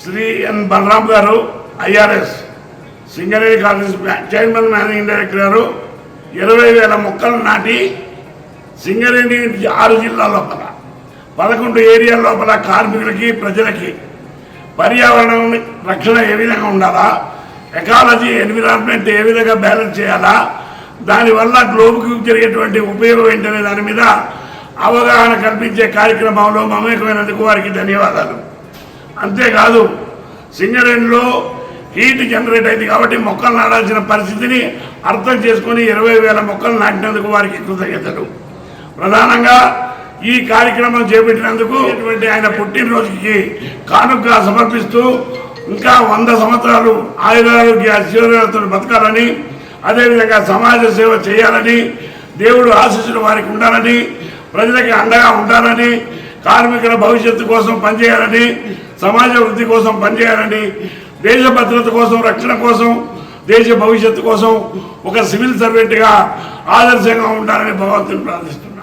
శ్రీ ఎన్ బలరాం గారు IRS Singareni college chairman managing director గారు 20,000 మొక్కలు నాటి సింగరేణి 6 జిల్లాల లోపల 11 ఏరియాల లోపల కార్మికులకి ప్రజలకి పర్యావరణం రక్షణ ఏ విధంగా ఉండాలా, ఎకాలజీ ఎన్విరాన్మెంట్ ఏ విధంగా బ్యాలెన్స్ చేయాలా, దానివల్ల గ్లోబ్కి జరిగేటువంటి ఉపయోగం ఏంటనే దాని మీద అవగాహన కల్పించే కార్యక్రమంలో మమేకమైనందుకు వారికి ధన్యవాదాలు. అంతేకాదు సింగరేణిలో హీట్ జనరేట్ అయింది కాబట్టి మొక్కలు నాటాల్సిన పరిస్థితిని అర్థం చేసుకొని 20,000 మొక్కలు నాటినందుకు వారికి కృతజ్ఞతలు. ప్రధానంగా ఈ కార్యక్రమం చేపట్టినందుకు ఆయన పుట్టినరోజుకి కానుకగా సమర్పిస్తూ ఇంకా 100 సంవత్సరాలు ఆయురారోగ్య ఐశ్వర్యాలతో బతకాలని, అదేవిధంగా సమాజ సేవ చేయాలని, దేవుడు ఆశీస్సులు వారికి ఉండాలని, ప్రజలకి అండగా ఉండాలని, కార్మికుల భవిష్యత్తు కోసం పనిచేయాలని, సమాజ వృద్ధి కోసం పనిచేయాలని, దేశ భద్రత కోసం, రక్షణ కోసం, దేశ భవిష్యత్తు కోసం ఒక సివిల్ సర్వెంట్గా ఆదర్శంగా ఉండాలని భగవంతుని ప్రార్థిస్తున్నాను.